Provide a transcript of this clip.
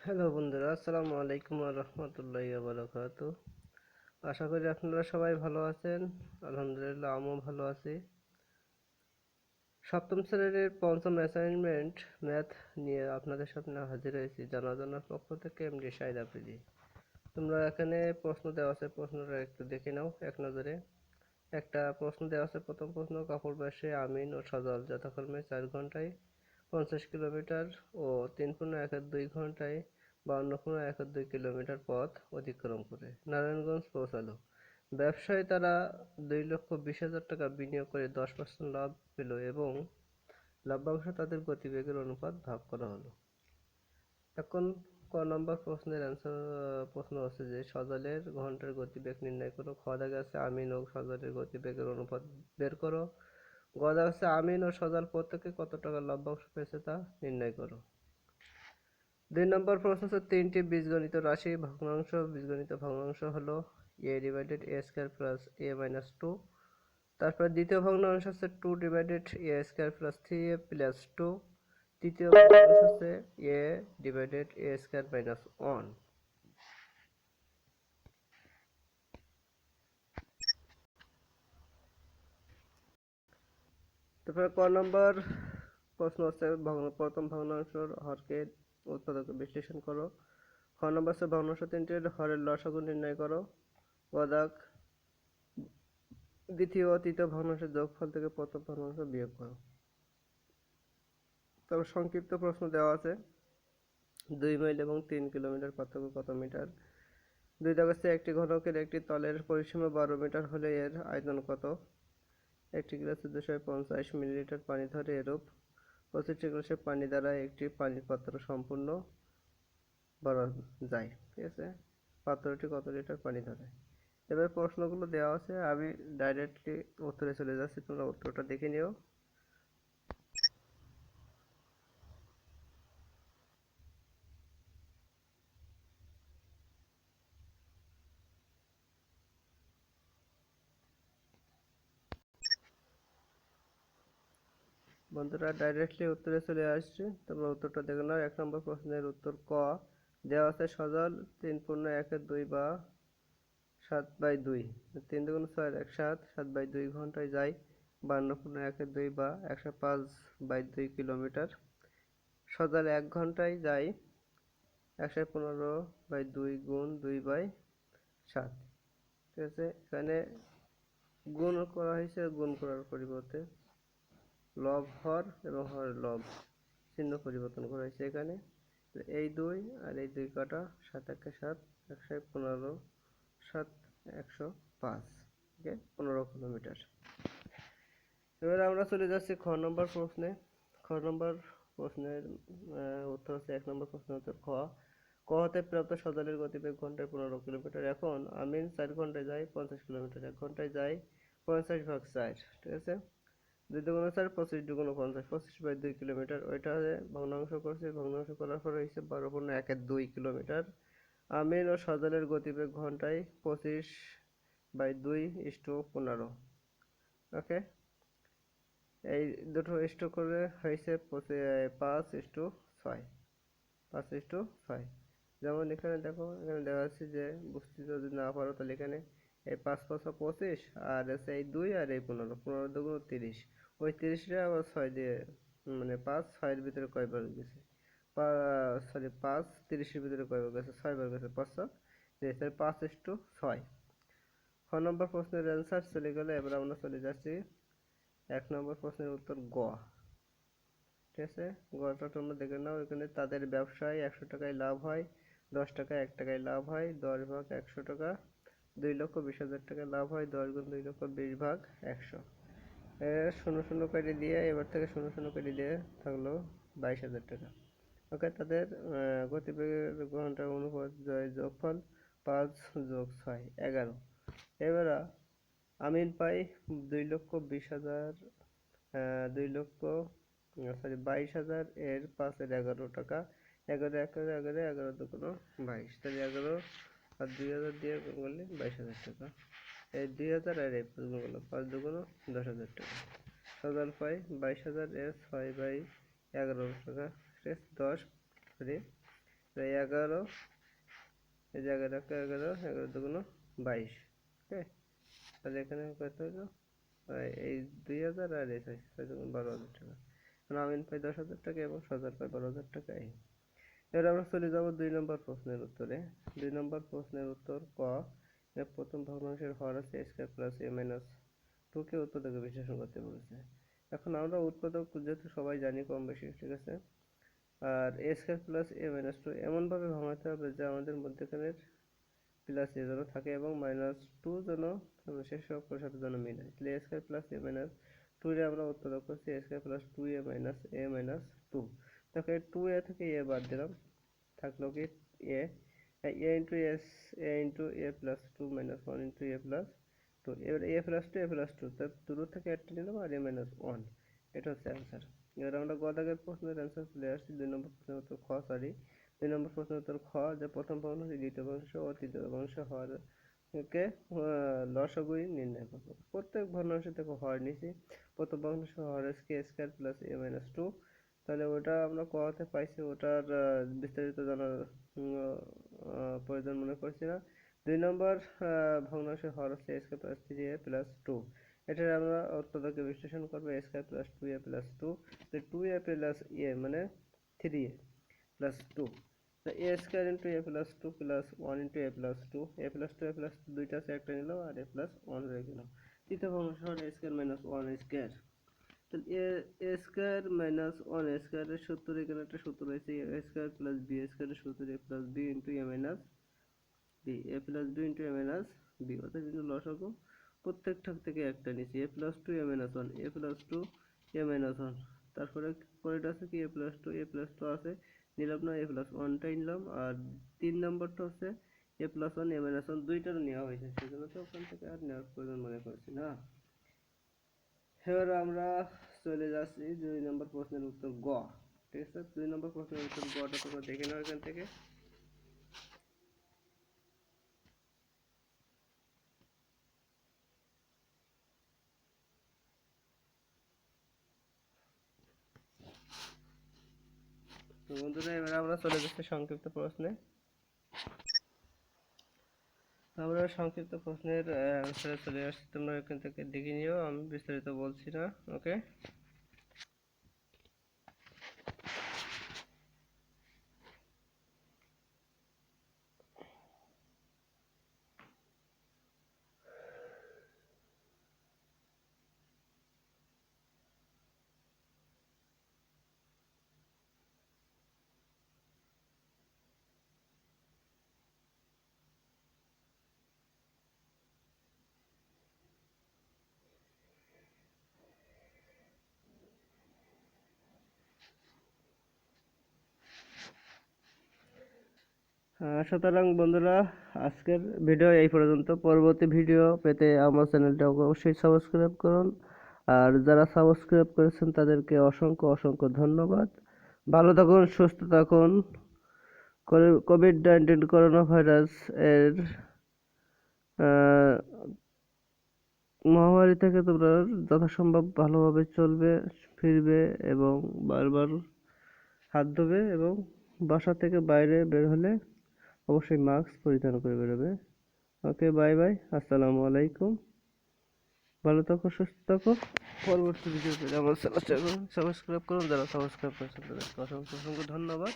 Hello বন্ধুরা, আসসালামু আলাইকুম ওয়া রাহমাতুল্লাহি ওয়া বারাকাতুহু। আশা করি আপনারা সবাই ভালো আছেন। আলহামদুলিল্লাহ আমিও ভালো আছি। সপ্তম শ্রেণীর পঞ্চম অ্যাসাইনমেন্ট ম্যাথ নিয়ে আপনাদের সামনে হাজির হয়েছি। জানার পক্ষ থেকে এমডি শাহিদ আফ্রিদি। তোমরা এখানে প্রশ্ন দেওয়া আছে, প্রশ্নটা একটু দেখে নাও এক নজরে। একটা প্রশ্ন দেওয়া আছে, প্রথম প্রশ্ন, কাপড়বাসে আমিন ও সজল যথাক্রমে 4 ঘন্টায় 50 কিলোমিটার ও 3.12 ঘন্টায় 52.12 কিলোমিটার পথ অতিক্রম করে নারায়ণগঞ্জ পৌঁছালো। ব্যবসায় তারা 2,20,000 টাকা বিনিয়োগ করে 10% লাভ পেল এবং লভ্যাংশ তাদের গতিবেগের অনুপাত ভাগ করা হলো। এখন ক নম্বর প্রশ্নের অ্যান্সার প্রশ্ন হচ্ছে যে সজলের ঘন্টার গতিবেগ নির্ণয় করো। খ দাগে আছে আমিন ও সজলের গতিবেগের অনুপাত বের করো। গ দাগে আছে আমিন ও সজল প্রত্যেকে কত টাকা লভ্যাংশ পেয়েছে তা নির্ণয় করো। 2 নম্বর প্রশ্ন হচ্ছে তিনটি বীজগণিত রাশি ভগ্নাংশ। বীজগণিত ভগ্নাংশ হলো a divided a square plus a minus 2। তারপর দ্বিতীয় ভগ্নাংশ হচ্ছে 2 divided a square plus 3a plus 2। তৃতীয় ভগ্নাংশ হচ্ছে a divided a square minus 1। তারপরে ক নম্বর প্রশ্ন হচ্ছে প্রথম ভগ্নাংশের হরকে উৎপাদকে বিশ্লেষণ করো। খ নম্বর হচ্ছে ভগ্নাংশ তিনটির হরের লসাগু নির্ণয় করো। গ দাগ দ্বিতীয় ও তৃতীয় ভগ্নাংশের যোগফল থেকে প্রথম ভগ্নাংশ বিয়োগ করো। তবে সংক্ষিপ্ত প্রশ্ন দেওয়া আছে 2 মাইল এবং 3 কিলোমিটার পার্থক্য কত মিটার। দুই দাগ আছে একটি ঘনকের একটি তলের পরিসীমা 12 মিটার হলে এর আয়তন কত। একটি গ্লাসে 250 মিলিলিটার পানি ধরে এরূপ প্রতিটি গ্লাসে পানি দ্বারা একটি পানির পাত্র সম্পূর্ণ ভরা যায়। ঠিক আছে, পাত্রটি কত লিটার পানি ধরে। এবার প্রশ্নগুলো দেওয়া আছে, আমি ডাইরেক্টলি উত্তরে চলে যাচ্ছি, তোমরা উত্তরটা দেখে নিও। বন্ধুরা ডাইরেক্টলি উত্তরে চলে আসছে, তোমরা উত্তরটা দেখে নাও। 1 নম্বর প্রশ্নের উত্তর ক দেওয়া আছে সজল 3.12 বা 7/2, 3×2 = 7, 7/2 ঘন্টায় যায় 52.12 বা 105/2 কিলোমিটার। সজল 1 ঘন্টায় যায় 115/2 গুণ 2/7। ঠিক আছে, এখানে গুণ করা হয়েছে, গুণ করার পরিবর্তে লব হর এবং হরের লব চিহ্ন পরিবর্তন করা হয়েছে এখানে। এই 2 আর এই 2 কাটা, 7 একে 7, 115, 7 105, ওকে 15 কিলোমিটার। এবার আমরা চলে যাচ্ছি খ নম্বর প্রশ্নে। খ নম্বর প্রশ্নের উত্তর হচ্ছে 1 নম্বর প্রশ্নের উত্তর খ। ক হতে প্রাপ্ত সজলের গতিবেগ ঘন্টায় 15 কিলোমিটার। এখন আমিন 4 ঘন্টায় যায় 50 কিলোমিটার, 1 ঘন্টায় যায় 50/4। ঠিক আছে, 2 দুগুণ 4, 25 দুগুণ 50, 25/2 কিলোমিটার। ওইটা ভগ্নাংশ করছে, ভগ্নাংশ করার পর হয়েছে 12.12 কিলোমিটার। আমিন ও সজলের গতিবেগ ঘন্টায় 25/2:15। ওকে, এই দুটো স্ট্রোক করে হয়েছে 5:6, 5:6। যেমন এখানে দেখো, এখানে দেওয়া আছে যে বুঝতে যদি না পারো তাহলে এখানে এই 5×5 = 25, আর আছে এই 2 আর এই 15, 15 দুগুণ 30। ওই 30টা আবার 6 দিয়ে, মানে 5 6-এর ভিতরে কয়বার গেছে, সরি 5 30-এর ভিতরে কয়বার গেছে, 6বার গেছে, 5/6। খ নম্বর প্রশ্নের অ্যান্সার চলে গেলে এবার আমরা চলে যাচ্ছি 1 নম্বর প্রশ্নের উত্তর গ। ঠিক আছে, গটা তোমরা দেখে নাও। এখানে তাদের ব্যবসায় 100 টাকায় লাভ হয়, 10 টাকায় 1 টাকায় লাভ হয়, 10/100 টাকা, 2,20,000 টাকা লাভ হয়, 10 গুণ 2,20,000/100। শূন্য শূন্য কেটে দিয়ে, এবার থেকে শূন্য শূন্য কেটে দিয়ে থাকলো 22,000 টাকা। ওকে, তাদের গতিবেগের ঘন্টার অনুপাত যোগফল 5 যোগ 6 11। এবার আমিন পাই 2,20,000, 22,000 এর 5-এর 11 টাকা। 11 1 11, 11 2 22, তাহলে 11 আর 2,000 দিয়ে গুণ করলে 22,000 টাকা। এই 2,000 আর এই 5 গুণ করলে 5 2 10,000 টাকা। সজল পাই 22,000 এর 6/11 টাকা, 10 সরি তাই 11, এই যে 11 × 11, 11 দুগুণ 22। ওকে, তাহলে এখানে কত হলো? এই 2000 আর এই 6 দুগুণ 12,000 টাকা। এখন আমিন পাই 10,000 টাকা এবং সজল পাই 12,000 টাকা। এবার আমরা চলে যাব 2 নম্বর প্রশ্নের উত্তরে। 2 নম্বর প্রশ্নের উত্তর ক। এর প্রথম ভগ্নাংশের হর আছে স্কয়ার প্লাস এ মাইনাস 2 কে উৎপাদকে বিশ্লেষণ করতে বলেছে। এখন আমরা উৎপাদক যেহেতু সবাই জানি কম বেশি, ঠিক আছে। আর এ স্কয়ার প্লাস এ মাইনাস 2 এমনভাবে ভাঙাতে হবে যে আমাদের মধ্যখানের প্লাস এ যেন থাকে এবং মাইনাস 2 যেন শেষ অক্ষরের সাথে যেন মিলে। তাহলে এ স্কয়ার প্লাস এ মাইনাস 2 এর আমরা উৎপাদক করছি এ স্কয়ার প্লাস 2a মাইনাস এ মাইনাস 2। দেখো 2a থেকে এ বাদ দিলাম, থাকলো কি এ, এ into S, A into a plus 2 minus 1 into a plus 2। এবার এ প্লাস 2 এ প্লাস 2, তার দূর থেকে একটা নিলাম আর এ মাইনাস 1। এটা হচ্ছে অ্যান্সার। এবার আমরা গ দাগের প্রশ্নের অ্যান্সার চলে আসছি। 2 নম্বর প্রশ্নের উত্তর খ, সরি 2 নম্বর প্রশ্নের উত্তর খ, যে প্রথম ভগ্নাংশ দ্বিতীয় ভগ্নাংশ ও তৃতীয় ভগ্নাংশ হরকে লসাগু নির্ণয় করবো। প্রত্যেক ভগ্নাংশ থেকে হর নিছি। প্রথম ভগ্নাংশ হর কে স্কয়ার প্লাস এ মাইনাস 2, তাহলে ওটা আমরা কতে পাইছি, ওটার বিস্তারিত জানার প্রয়োজন মনে করছি না। 2 নম্বর ভগ্নাংশের হর হচ্ছে এ স্কয়ার প্লাস 3a প্লাস 2। এটার আমরা উৎপাদকে বিশ্লেষণ করবো a square plus 2a plus 2। 2a plus a মানে 3a plus 2। A square into a plus 2 plus 1 into a plus 2। A plus 2 a plus 2 দুইটা আছে, একটা নিলাম আর এ প্লাস 1 রয়ে গেল। তৃতীয় ভগ্নাংশ হল এ স্কয়ার মাইনাস 1 স্কয়ার। তাহলে এ স্কয়ার মাইনাস 1 স্কয়ারের সূত্র, এখানে একটা সূত্র রয়েছে এ স্কয়ার প্লাস বি স্কয়ারের সূত্র এ প্লাস বি ইন্টু এ মাইনাস বি, এ প্লাস বি ইন্টু এ মাইনাস বি। অর্থাৎ কিন্তু লসাগু প্রত্যেকটা থেকে একটা নিচ্ছি এ প্লাস 2 এ মাইনাস 1, এ প্লাস 2 এ মাইনাস 1। তারপরে পরেরটা আছে কি এ প্লাস 2, এ প্লাস 2 আছে নিলাম না, এ প্লাস 1টাই নিলাম। আর 3 নম্বরটা হচ্ছে এ প্লাস 1 এ মাইনাস 1 দুইটারও নেওয়া হয়েছে, সেজন্য তো ওখান থেকে আর নেওয়ার প্রয়োজন মনে করছি না। এবার আমরা চলে যাচ্ছি 2 নম্বর প্রশ্নের উত্তর গ, ঠিক আছে। 2 নম্বর প্রশ্নের উত্তর গটা তোমরা দেখে নাও এখান থেকে। তো বন্ধুরা এবার আমরা চলে যাচ্ছি সংক্ষিপ্ত প্রশ্নে। আমরা সংক্ষিপ্ত প্রশ্নের অ্যান্সারে চলে আসছি, তোমরা এখান থেকে দেখে নিও, আমি বিস্তারিত বলছি না। ওকে, সুতরাং বন্ধুরা আজকের ভিডিও এই পর্যন্ত। পরবর্তী ভিডিও পেতে আমার চ্যানেলটা অবশ্যই সাবস্ক্রাইব করুন। আর যারা সাবস্ক্রাইব করেছেন তাদেরকে অসংখ্য অসংখ্য ধন্যবাদ। ভালো থাকুন, সুস্থ থাকুন। কোভিড-19 করোনা ভাইরাস এর মহামারী থেকে তোমরা যথাসম্ভব ভালোভাবে চলবে, ফিরবে এবং বারবার হাত ধোবে এবং বাসা থেকে বাইরে বের হলে অবশ্যই মাস্ক পরিধান করে বেরোবে। ওকে, বাই বাই, আসসালামু আলাইকুম। ভালো থাকো, সুস্থ থাকো। পরবর্তী ভিডিও পেতে আমার চ্যানেলটা সাবস্ক্রাইব করুন। যারা সাবস্ক্রাইব করেছেন তাদেরকে অসংখ্য অসংখ্য ধন্যবাদ।